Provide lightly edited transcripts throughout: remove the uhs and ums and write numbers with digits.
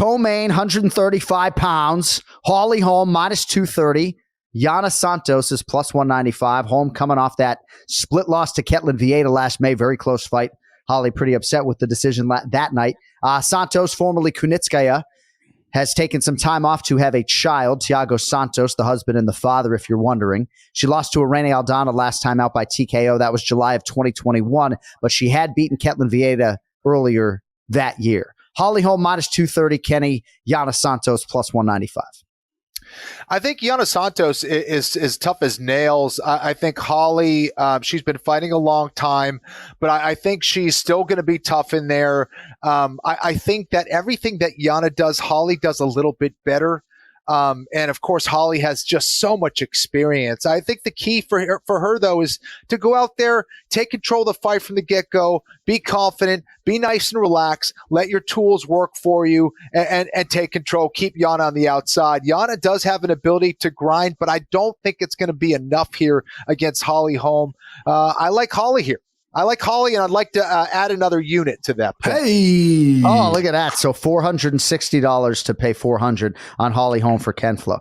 Co-main, 135 pounds. Holly Holm, minus 230. Yana Santos is plus 195. Holm coming off that split loss to Ketlin Vieira last May. Very close fight. Holly pretty upset with the decision that night. Santos, formerly Kunitskaya, has taken some time off to have a child. Thiago Santos, the husband and the father, if you're wondering. She lost to Irene Aldana last time out by TKO. That was July of 2021, but she had beaten Ketlin Vieira earlier that year. Holly Holm, minus 230. Kenny, Yana Santos, plus 195. I think Yana Santos is tough as nails. I think Holly, she's been fighting a long time, but I think she's still going to be tough in there. I think that everything that Yana does, Holly does a little bit better. And of course, Holly has just so much experience. I think the key for her though, is to go out there, take control of the fight from the get-go, be confident, be nice and relaxed, let your tools work for you, and take control. Keep Yana on the outside. Yana does have an ability to grind, but I don't think it's going to be enough here against Holly Holm. I like Holly here. I like Holly, and I'd like to add another unit to that pick. Hey! Oh, look at that. So $460 to pay $400 on Holly Holm for Ken Flo.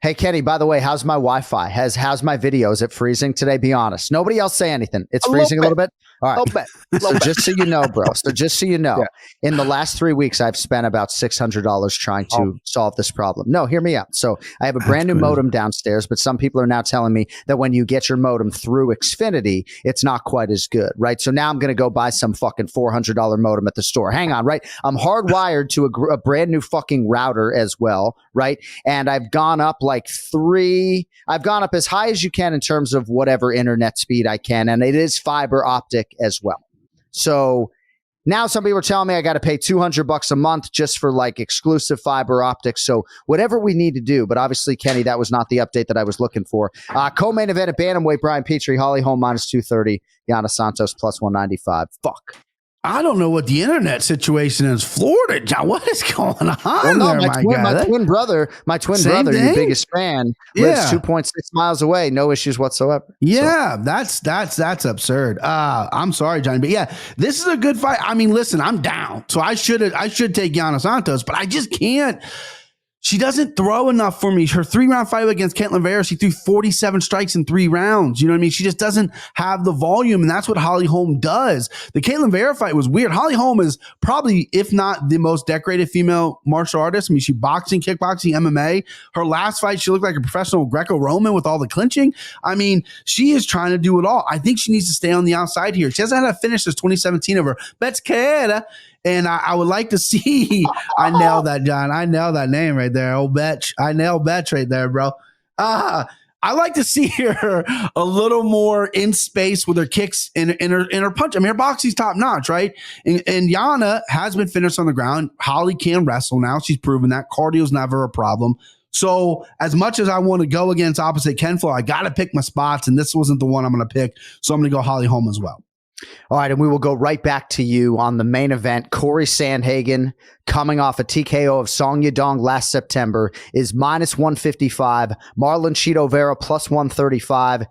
Hey, Kenny, by the way, how's my Wi-Fi? How's my video? Is it freezing today? Be honest. Nobody else say anything. It's freezing a little bit? All right. So just so you know, bro. So just so you know, in the last 3 weeks, I've spent about $600 trying to solve this problem. No, hear me out. So I have a brand new modem downstairs, but some people are now telling me that when you get your modem through Xfinity, it's not quite as good, right? So now I'm going to go buy some fucking $400 modem at the store. Hang on, right? I'm hardwired to a brand new fucking router as well, right? And I've gone up I've gone up as high as you can in terms of whatever internet speed I can, and it is fiber optic as well. So now some people are telling me I got to pay $200 a month just for like exclusive fiber optics. So whatever we need to do, but obviously, Kenny, that was not the update that I was looking for. Co-main event at bantamweight, Brian Petrie, Holly Holm minus 230, Yana Santos plus 195. Fuck. I don't know what the internet situation is. Florida, John, what is going on? Well, no, my twin brother, your biggest fan, lives 2.6 miles away. No issues whatsoever. Yeah, so. that's absurd. I'm sorry, Johnny, but yeah, this is a good fight. I mean, listen, I'm down, so I should take Yana Santos, but I just can't. She doesn't throw enough for me. Her 3-round fight against Ketlin Vieira, she threw 47 strikes in 3 rounds. You know what I mean? She just doesn't have the volume, and that's what Holly Holm does. The Ketlin Vieira fight was weird. Holly Holm is probably, if not the most decorated female martial artist. I mean, she boxing, kickboxing, MMA. Her last fight, she looked like a professional Greco-Roman with all the clinching. I mean, she is trying to do it all. I think she needs to stay on the outside here. She hasn't had a finish since 2017 over Betskeda. And I would like to see, I nailed that, John. I nailed that name right there. Old Betch. I nailed Betch right there, bro. I like to see her a little more in space with her kicks and her punch. I mean, her boxing's top notch, right? And Yana has been finished on the ground. Holly can wrestle now. She's proven that. Cardio's never a problem. So as much as I want to go against opposite Ken Flo, I got to pick my spots, and this wasn't the one I'm going to pick. So I'm going to go Holly Holm as well. All right, and we will go right back to you on the main event. Corey Sandhagen, coming off a TKO of Song Yadong last September, is minus 155. Marlon Chito Vera plus 135.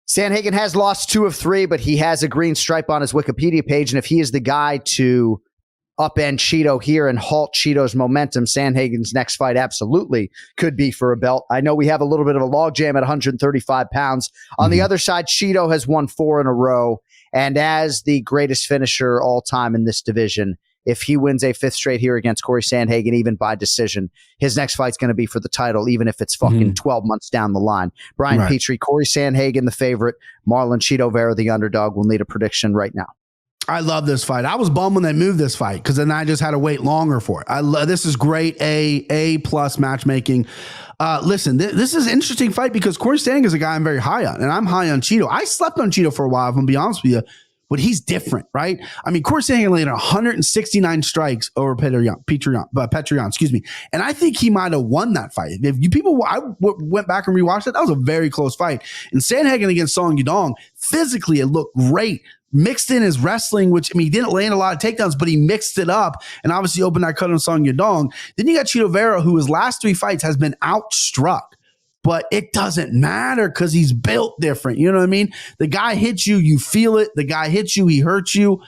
Sandhagen has lost 2 of 3, but he has a green stripe on his Wikipedia page, and if he is the guy to upend Chito here and halt Chito's momentum, Sandhagen's next fight absolutely could be for a belt. I know we have a little bit of a logjam at 135 pounds. On the other side, Chito has won 4 in a row. And as the greatest finisher all time in this division, if he wins a 5th straight here against Corey Sandhagen, even by decision, his next fight's going to be for the title, even if it's fucking 12 months down the line. Brian Petrie, Corey Sandhagen, the favorite. Marlon Chito Vera, the underdog. We'll need a prediction right now. I love this fight. I was bummed when they moved this fight because then I just had to wait longer for it. This is great A plus matchmaking. Listen, this is an interesting fight because Corey Sandhagen is a guy I'm very high on, and I'm high on Chito. I slept on Chito for a while, if I'm going to be honest with you, but he's different, right? I mean, Corey Sandhagen laid 169 strikes over Petrie, excuse me, and I think he might have won that fight. If you people, I went back and rewatched it. That was a very close fight. And Sandhagen against Song Yadong, physically, it looked great. Mixed in his wrestling, which, I mean, he didn't land a lot of takedowns, but he mixed it up and obviously opened that cut on Song Yadong. Then you got Chito Vera, who his last 3 fights has been outstruck, but it doesn't matter because he's built different. You know what I mean? The guy hits you, you feel it. The guy hits you, he hurts you.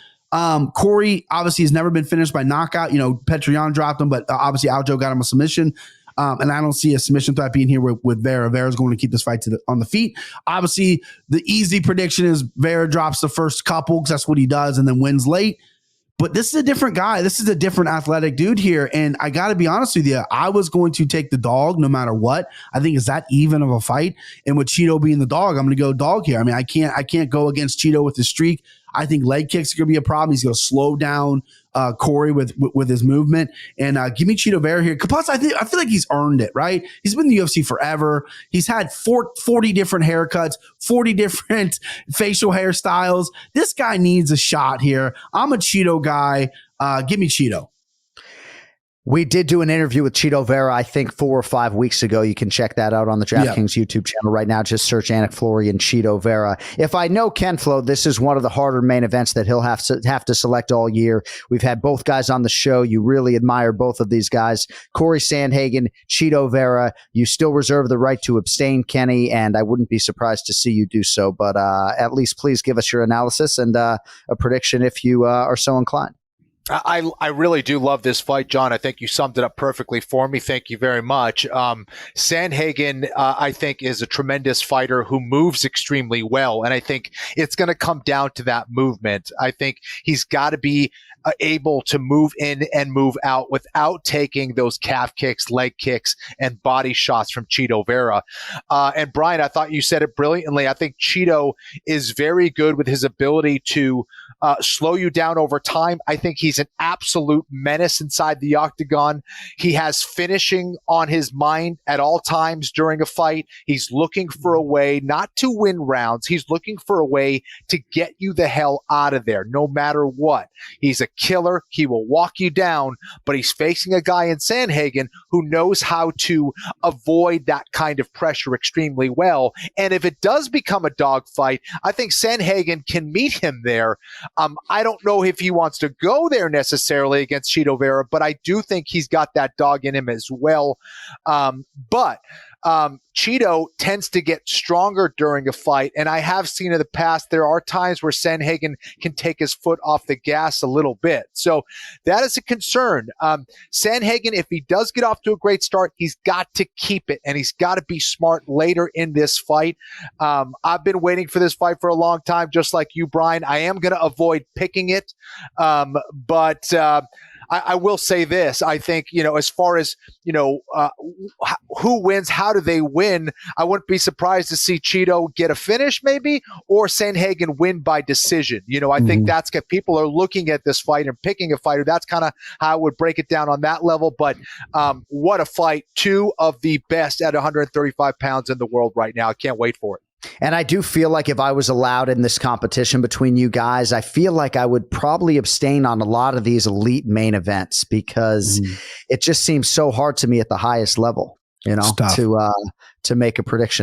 Corey obviously has never been finished by knockout. Petrie dropped him, but obviously Aljo got him a submission. And I don't see a submission threat being here with Vera. Vera's going to keep this fight on the feet. Obviously, the easy prediction is Vera drops the first couple because that's what he does and then wins late. But this is a different guy. This is a different athletic dude here. And I got to be honest with you, I was going to take the dog no matter what. I think it's that even of a fight. And with Cheeto being the dog, I'm going to go dog here. I mean, I can't go against Cheeto with his streak. I think leg kicks are going to be a problem. He's going to slow down Corey with his movement. And give me Cheeto Vera here. Plus, I feel like he's earned it, right? He's been in the UFC forever. He's had 40 different haircuts, 40 different facial hairstyles. This guy needs a shot here. I'm a Cheeto guy. Give me Cheeto. We did do an interview with Cheeto Vera, I think 4 or 5 weeks ago. You can check that out on the Draftkings YouTube channel right now. Just search Anik Florian Cheeto Vera. If I know Ken Flo, this is one of the harder main events that he'll have to select all year. We've had both guys on the show. You really admire both of these guys. Corey Sandhagen, Cheeto Vera. You still reserve the right to abstain, Kenny, and I wouldn't be surprised to see you do so. But at least please give us your analysis and a prediction if you are so inclined. I really do love this fight, John. I think you summed it up perfectly for me. Thank you very much. Sandhagen, I think, is a tremendous fighter who moves extremely well. And I think it's going to come down to that movement. I think he's got to be able to move in and move out without taking those calf kicks, leg kicks, and body shots from Cheeto Vera. And Brian, I thought you said it brilliantly. I think Cheeto is very good with his ability to slow you down over time. I think he's an absolute menace inside the octagon. He has finishing on his mind at all times during a fight. He's looking for a way not to win rounds. He's looking for a way to get you the hell out of there, no matter what. He's a killer. He will walk you down, but he's facing a guy in Sandhagen who knows how to avoid that kind of pressure extremely well. And if it does become a dogfight, I think Sandhagen can meet him there. I don't know if he wants to go there necessarily against Cheeto Vera, but I do think he's got that dog in him as well. But Cheeto tends to get stronger during a fight, and I have seen in the past there are times where Sandhagen can take his foot off the gas a little bit. So that is a concern. Sandhagen, if he does get off to a great start, he's got to keep it, and he's got to be smart later in this fight. I've been waiting for this fight for a long time, just like you, Brian. I am going to avoid picking it, but I will say this. I think, as far as, who wins, how do they win? I wouldn't be surprised to see Cheeto get a finish maybe, or Sandhagen win by decision. I think that's good. People are looking at this fight and picking a fighter. That's kind of how I would break it down on that level. But what a fight. Two of the best at 135 pounds in the world right now. I can't wait for it. And I do feel like if I was allowed in this competition between you guys, I feel like I would probably abstain on a lot of these elite main events because it just seems so hard to me at the highest level, to make a prediction.